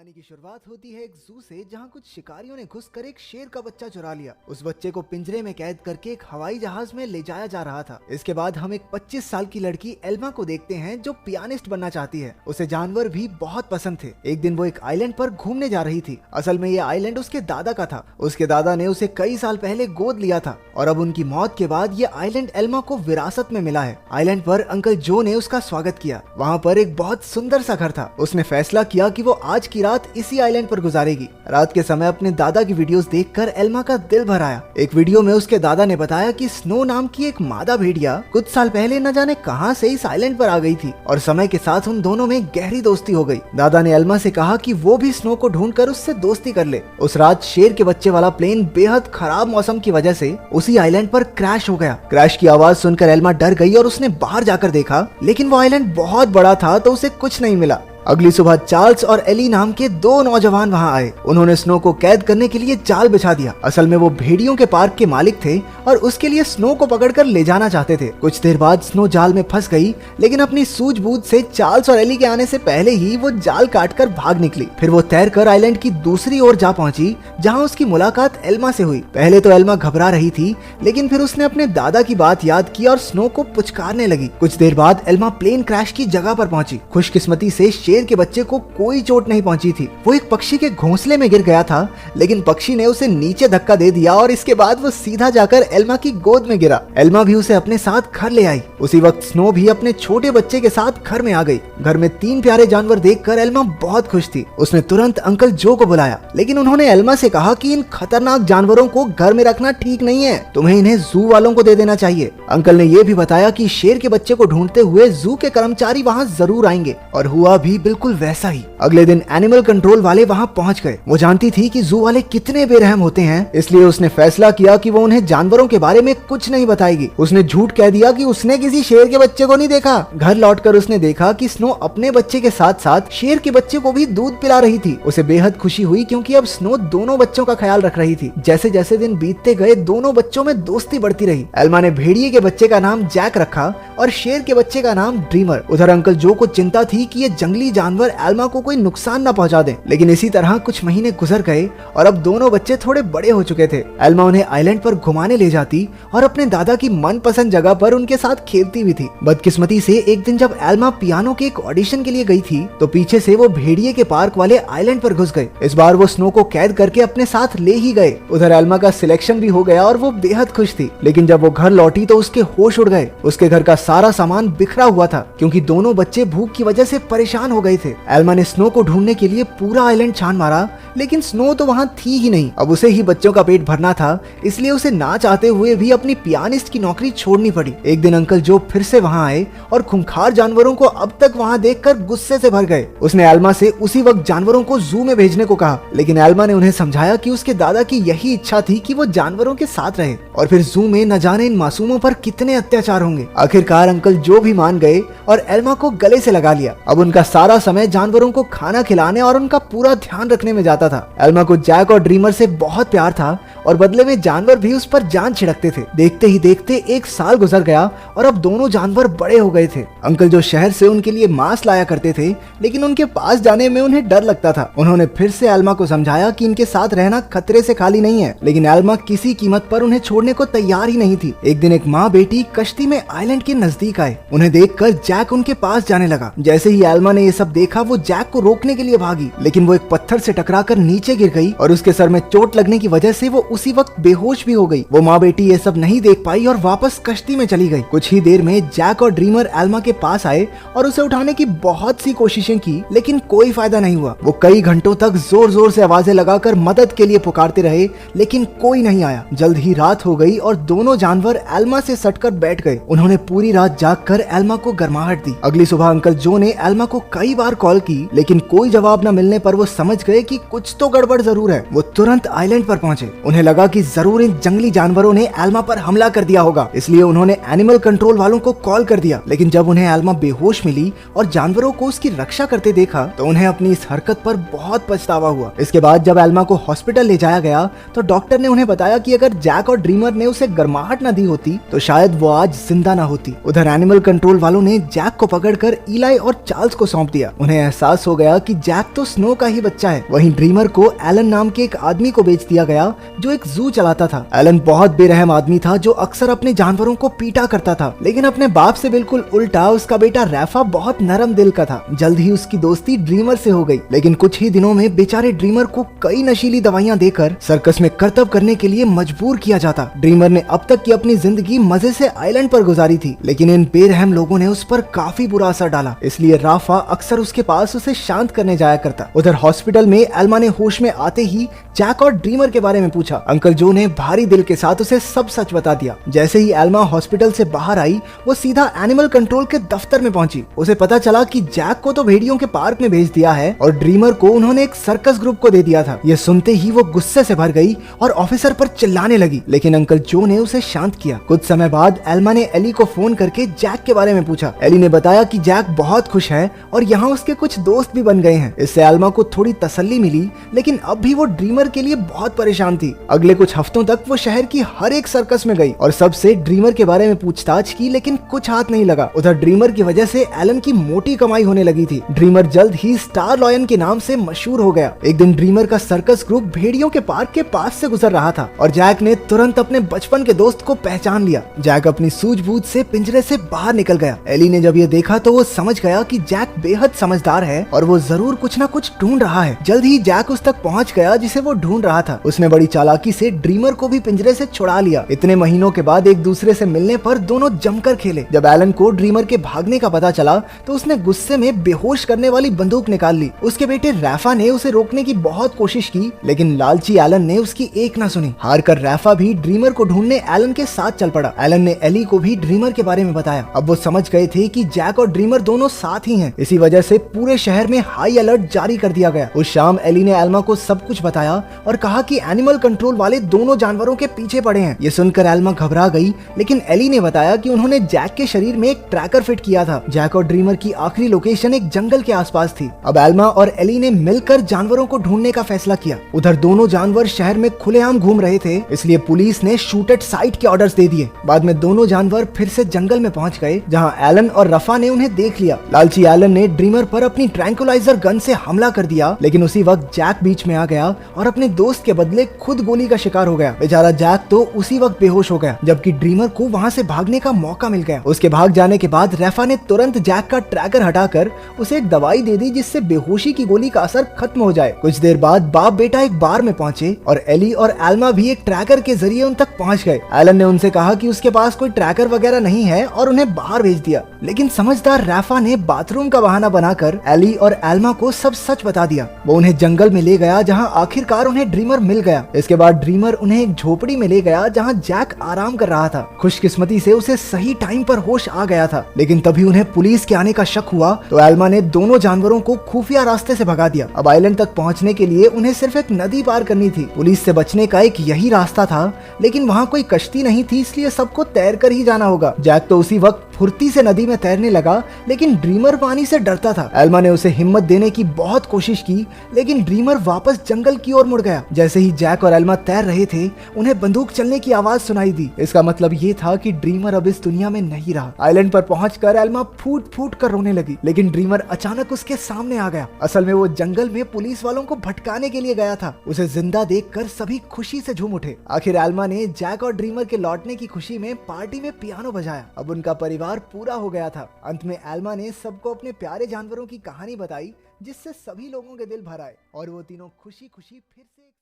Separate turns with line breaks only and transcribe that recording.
कहानी की शुरुआत होती है एक जू से, जहां कुछ शिकारियों ने घुसकर एक शेर का बच्चा चुरा लिया। उस बच्चे को पिंजरे में कैद करके एक हवाई जहाज में ले जाया जा रहा था। इसके बाद हम एक 25 साल की लड़की एल्मा को देखते हैं जो पियानिस्ट बनना चाहती है। उसे जानवर भी बहुत पसंद थे। एक दिन वो एक आइलैंड पर घूमने जा रही थी। असल में ये आइलैंड उसके दादा का था। उसके दादा ने उसे कई साल पहले गोद लिया था और अब उनकी मौत के बाद ये आइलैंड एल्मा को विरासत में मिला है। आइलैंड पर अंकल जो ने उसका स्वागत किया। वहाँ पर एक बहुत सुंदर सा घर था। उसने फैसला किया कि वो आज की रात इसी आइलैंड पर गुजारेगी। रात के समय अपने दादा की वीडियोस देखकर एल्मा का दिल भर आया। एक वीडियो में उसके दादा ने बताया कि स्नो नाम की एक मादा भेड़िया कुछ साल पहले न जाने कहां से इस आइलैंड पर आ गई थी और समय के साथ उन दोनों में गहरी दोस्ती हो गई। दादा ने एल्मा से कहा कि वो भी स्नो को ढूंढकर उससे दोस्ती कर ले। उस रात शेर के बच्चे वाला प्लेन बेहद खराब मौसम की वजह से उसी आइलैंड पर क्रैश हो गया। क्रैश की आवाज सुनकर एल्मा डर गई और उसने बाहर जाकर देखा, लेकिन वो आइलैंड बहुत बड़ा था तो उसे कुछ नहीं मिला। अगली सुबह चार्ल्स और एली नाम के दो नौजवान वहां आए। उन्होंने स्नो को कैद करने के लिए जाल बिछा दिया। असल में वो भेड़ियों के पार्क के मालिक थे और उसके लिए स्नो को पकड़कर ले जाना चाहते थे। कुछ देर बाद स्नो जाल में फंस गई, लेकिन अपनी सूझबूझ से चार्ल्स और एली के आने से पहले ही वो जाल काटकर भाग निकली। फिर वो तैरकर आइलैंड की दूसरी ओर जा पहुंची, जहां उसकी मुलाकात एल्मा से हुई। पहले तो एल्मा घबरा रही थी, लेकिन फिर उसने अपने दादा की बात याद की और स्नो को पुचकारने लगी। कुछ देर बाद एल्मा प्लेन क्रैश की जगह पर पहुंची। खुशकिस्मती से शेर के बच्चे को कोई चोट नहीं पहुंची थी। वो एक पक्षी के घोंसले में गिर गया था, लेकिन पक्षी ने उसे नीचे धक्का दे दिया और इसके बाद वो सीधा जाकर एल्मा की गोद में गिरा। एल्मा भी उसे अपने साथ घर ले आई। उसी वक्त स्नो भी अपने छोटे बच्चे के साथ घर में आ गई। घर में 3 प्यारे जानवर देखकर एल्मा बहुत खुश थी। उसने तुरंत अंकल जो को बुलाया, लेकिन उन्होंने एल्मा से कहा कि इन खतरनाक जानवरों को घर में रखना ठीक नहीं है, तुम्हें इन्हें जू वालों को दे देना चाहिए। अंकल ने यह भी बताया कि शेर के बच्चे को ढूंढते हुए जू के कर्मचारी वहाँ जरूर आएंगे, और हुआ भी बिल्कुल वैसा ही। अगले दिन एनिमल कंट्रोल वाले वहां पहुंच गए। वो जानती थी कि जू वाले कितने बेरहम होते हैं, इसलिए उसने फैसला किया कि वो उन्हें जानवरों के बारे में कुछ नहीं बताएगी। उसने झूठ कह दिया कि उसने किसी शेर के बच्चे को नहीं देखा। घर लौटकर उसने देखा कि स्नो अपने बच्चे के साथ साथ शेर के बच्चे को भी दूध पिला रही थी। उसे बेहद खुशी हुई क्योंकि अब स्नो दोनों बच्चों का ख्याल रख रही थी। जैसे जैसे दिन बीतते गए, दोनों बच्चों में दोस्ती बढ़ती रही। एल्मा ने भेड़िए के बच्चे का नाम जैक रखा और शेर के बच्चे का नाम ड्रीमर। उधर अंकल जो को चिंता थी कि ये जंगली जानवर एल्मा को कोई नुकसान न पहुंचा दें, लेकिन इसी तरह कुछ महीने गुजर गए और अब दोनों बच्चे थोड़े बड़े हो चुके थे। एल्मा उन्हें आइलैंड पर घुमाने ले जाती और अपने दादा की मनपसंद जगह पर उनके साथ खेलती भी थी। बदकिस्मती से एक दिन जब एल्मा पियानो के एक ऑडिशन के लिए गई थी, तो पीछे से वो भेड़िए के पार्क वाले आइलैंड पर घुस गए। इस बार वो स्नो को कैद करके अपने साथ ले ही गए। उधर एल्मा का सिलेक्शन भी हो गया और वो बेहद खुश थी, लेकिन जब वो घर लौटी तो उसके होश उड़ गए। उसके घर का सारा सामान बिखरा हुआ था क्योंकि दोनों बच्चे भूख की वजह से परेशान हो गए थे। एल्मा ने स्नो को ढूंढने के लिए पूरा आइलैंड छान मारा, लेकिन स्नो तो वहाँ थी ही नहीं। अब उसे ही बच्चों का पेट भरना था, इसलिए उसे ना चाहते हुए भी अपनी पियानिस्ट की नौकरी छोड़नी पड़ी। एक दिन अंकल जो फिर से वहाँ आए और खूंखार जानवरों को अब तक वहाँ देखकर गुस्से से भर गए। उसने एल्मा से उसी वक्त जानवरों को जू में भेजने को कहा, लेकिन एल्मा ने उन्हें समझाया कि उसके दादा की यही इच्छा थी कि वो जानवरों के साथ रहे, और फिर जू में न जाने इन मासूमों पर कितने अत्याचार होंगे। आखिरकार अंकल जो भी मान गए और एल्मा को गले से लगा लिया। अब उनका सारा समय जानवरों को खाना खिलाने और उनका पूरा ध्यान रखने में जाता था। एल्मा को जैक और ड्रीमर से बहुत प्यार था और बदले में जानवर भी उस पर जान छिड़कते थे। देखते ही देखते 1 साल गुजर गया और अब दोनों जानवर बड़े हो गए थे। अंकल जो शहर से उनके लिए मांस लाया करते थे, लेकिन उनके पास जाने में उन्हें डर लगता था। उन्होंने फिर से एल्मा को समझाया कि इनके साथ रहना खतरे से खाली नहीं है, लेकिन एल्मा किसी कीमत पर उन्हें छोड़ने को तैयार ही नहीं थी। एक दिन एक माँ बेटी कश्ती में आइलैंड के नजदीक आए। उन्हें देखकर जैक उनके पास जाने लगा। जैसे ही एल्मा ने ये सब देखा, वो जैक को रोकने के लिए भागी, लेकिन वो एक पत्थर से टकराकर नीचे गिर गई और उसके सर में चोट लगने की वजह से वो उसी वक्त बेहोश भी हो गई। वो माँ बेटी ये सब नहीं देख पाई और वापस कश्ती में चली गई। कुछ ही देर में जैक और ड्रीमर एल्मा के पास आए और उसे उठाने की बहुत सी कोशिशें की, लेकिन कोई फायदा नहीं हुआ। वो कई घंटों तक जोर जोर से आवाजें लगाकर मदद के लिए पुकारते रहे, लेकिन कोई नहीं आया। जल्द ही रात हो गई और दोनों जानवर एल्मा से सटकर बैठ गए। उन्होंने पूरी रात जागकर एल्मा को गर्माहट दी। अगली सुबह अंकल जो ने एल्मा को कई बार कॉल की, लेकिन कोई जवाब न मिलने पर वो समझ गए कि कुछ कुछ तो गड़बड़ जरूर है। वो तुरंत आइलैंड पर पहुंचे। उन्हें लगा कि जरूर इन जंगली जानवरों ने एल्मा पर हमला कर दिया होगा, इसलिए उन्होंने एनिमल कंट्रोल वालों को कॉल कर दिया। लेकिन जब उन्हें एल्मा बेहोश मिली और जानवरों को उसकी रक्षा करते देखा तो उन्हें अपनी इस हरकत पर बहुत पछतावा हुआ। इसके बाद जब एल्मा को हॉस्पिटल ले जाया गया तो डॉक्टर ने उन्हें बताया कि अगर जैक और ड्रीमर ने उसे गर्माहट न दी होती तो शायद वो आज जिंदा न होती। उधर एनिमल कंट्रोल वालों ने जैक को पकड़कर इलाई और चार्ल्स को सौंप दिया। उन्हें एहसास हो गया कि जैक तो स्नो का ही बच्चा है। वहीं ड्रीमर को एलन नाम के एक आदमी को बेच दिया गया जो एक जू चलाता था। एलन बहुत बेरहम आदमी था जो अक्सर अपने जानवरों को पीटा करता था, लेकिन अपने बाप से बिल्कुल उल्टा उसका बेटा रैफा बहुत नरम दिल का था। जल्द ही उसकी दोस्ती ड्रीमर से हो गई, लेकिन कुछ ही दिनों में बेचारे ड्रीमर को कई नशीली दवाइयां देकर सर्कस में करतब करने के लिए मजबूर किया जाता। ड्रीमर ने अब तक की अपनी जिंदगी मजे से आइलैंड पर गुजारी थी, लेकिन इन बेरहम लोगों ने उस पर काफी बुरा असर डाला। इसलिए राफा अक्सर उसके पास उसे शांत करने जाया करता। उधर हॉस्पिटल में एल्मा ने होश में आते ही जैक और ड्रीमर के बारे में पूछा। अंकल जो ने भारी दिल के साथ उसे सब सच बता दिया। जैसे ही एल्मा हॉस्पिटल से बाहर आई वो सीधा एनिमल कंट्रोल के दफ्तर में पहुंची। उसे पता चला कि जैक को तो भेड़ियों के पार्क में भेज दिया है और ड्रीमर को उन्होंने एक सर्कस ग्रुप को दे दिया था। ये सुनते ही वो गुस्से से भर गई और ऑफिसर पर चिल्लाने लगी, लेकिन अंकल जो ने उसे शांत किया। कुछ समय बाद एल्मा ने एली को फोन करके जैक के बारे में पूछा। एली ने बताया कि जैक बहुत खुश है और यहाँ उसके कुछ दोस्त भी बन गए हैं। इससे एल्मा को थोड़ी तसल्ली मिली, लेकिन अब भी वो ड्रीमर के लिए बहुत परेशान थी। अगले कुछ हफ्तों तक वो शहर की हर एक सर्कस में गई और सबसे ड्रीमर के बारे में पूछताछ की, लेकिन कुछ हाथ नहीं लगा। उधर ड्रीमर की वजह से एलन की मोटी कमाई होने लगी थी। ड्रीमर जल्द ही स्टार लॉयन के नाम से मशहूर हो गया। एक दिन ड्रीमर का सर्कस ग्रुप भेड़ियों के पार्क के पास से गुजर रहा था और जैक ने तुरंत अपने बचपन के दोस्त को पहचान लिया। जैक अपनी सूझबूझ से पिंजरे से बाहर निकल गया। एली ने जब ये देखा तो वो समझ गया कि जैक बेहद समझदार है और वो जरूर कुछ न कुछ ढूंढ रहा है। जल्द ही जैक उस तक पहुंच गया जिसे वो ढूंढ रहा था। उसने बड़ी चालाकी से ड्रीमर को भी पिंजरे से छुड़ा लिया। इतने महीनों के बाद एक दूसरे से मिलने पर दोनों जमकर खेले। जब एलन को ड्रीमर के भागने का पता चला तो उसने गुस्से में बेहोश करने वाली बंदूक निकाल ली। उसके बेटे रैफा ने उसे रोकने की बहुत कोशिश की, लेकिन लालची एलन ने उसकी एक ना सुनी। हार कर रैफा भी ड्रीमर को ढूंढने एलन के साथ चल पड़ा। एलन ने एली को भी ड्रीमर के बारे में बताया। अब वो समझ गए थे कि जैक और ड्रीमर दोनों साथ ही हैं। इसी वजह से पूरे शहर में हाई अलर्ट जारी कर दिया गया। उस शाम एली ने एल्मा को सब कुछ बताया और कहा कि एनिमल कंट्रोल वाले दोनों जानवरों के पीछे पड़े हैं। ये सुनकर एल्मा घबरा गई, लेकिन एली ने बताया कि उन्होंने जैक के शरीर में एक ट्रैकर फिट किया था। जैक और ड्रीमर की आखिरी लोकेशन एक जंगल के आसपास थी। अब एल्मा और एली ने मिलकर जानवरों को ढूंढने का फैसला किया। उधर दोनों जानवर शहर में खुलेआम घूम रहे थे, इसलिए पुलिस ने शूट एट साइट के ऑर्डर्स दे दिए। बाद में दोनों जानवर फिर से जंगल में पहुंच गए, जहां एलन और रफा ने उन्हें देख लिया। लालची एलन ने ड्रीमर पर अपनी ट्रैंकुलाइजर गन से हमला कर दिया, लेकिन उसी वक्त जैक बीच में आ गया और अपने दोस्त के बदले खुद गोली का शिकार हो गया। बेचारा जैक तो उसी वक्त बेहोश हो गया, जबकि ड्रीमर को वहां से भागने का मौका मिल गया। उसके भाग जाने के बाद रैफा ने तुरंत जैक का ट्रैकर हटाकर उसे एक दवाई दे दी, जिससे बेहोशी की गोली का असर खत्म हो जाए। कुछ देर बाद बाप बेटा एक बार में पहुंचे और एली और एल्मा भी एक ट्रैकर के जरिए उन तक पहुंच गए। एलन ने उनसे कहा कि उसके पास कोई ट्रैकर वगैरह नहीं है और उन्हें बाहर भेज दिया, लेकिन समझदार रैफा ने बाथरूम का बहाना बनाकर एली और एल्मा को सब सच बता दिया। वो उन्हें जंगल में ले गया, जहां आखिरकार उन्हें ड्रीमर मिल गया। इसके बाद ड्रीमर उन्हें एक झोपड़ी में ले गया, जहां जैक आराम कर रहा था। खुशकिस्मती से उसे सही टाइम पर होश आ गया था, लेकिन तभी उन्हें पुलिस के आने का शक हुआ तो एल्मा ने दोनों जानवरों को खुफिया रास्ते से भगा दिया। अब आइलैंड तक पहुंचने के लिए उन्हें सिर्फ एक नदी पार करनी थी। पुलिस से बचने का एक यही रास्ता था, लेकिन वहाँ कोई कश्ती नहीं थी, इसलिए सबको तैर कर ही जाना होगा। जैक तो उसी वक्त फुर्ती से नदी में तैरने लगा, लेकिन ड्रीमर पानी से डरता था। एल्मा ने उसे हिम्मत देने की बहुत कोशिश की, लेकिन ड्रीमर वापस जंगल की ओर मुड़ गया। जैसे ही जैक और एल्मा तैर रहे थे, उन्हें बंदूक चलने की आवाज सुनाई दी। इसका मतलब ये था कि ड्रीमर अब इस दुनिया में नहीं रहा। आइलैंड पर पहुंचकर एल्मा फूट फूट कर रोने लगी, लेकिन ड्रीमर अचानक उसके सामने आ गया। असल में वो जंगल में पुलिस वालों को भटकाने के लिए गया था। उसे जिंदा देखकर सभी खुशी से झूम उठे। आखिर एल्मा ने जैक और ड्रीमर के लौटने की खुशी में पार्टी में पियानो बजाया। अब उनका परिवार पूरा हो गया था। अंत में एल्मा ने सबको अपने प्यारे जानवरों की कहानी बताई, जिससे सभी लोगों के दिल भर आए और वो तीनों खुशी खुशी फिर से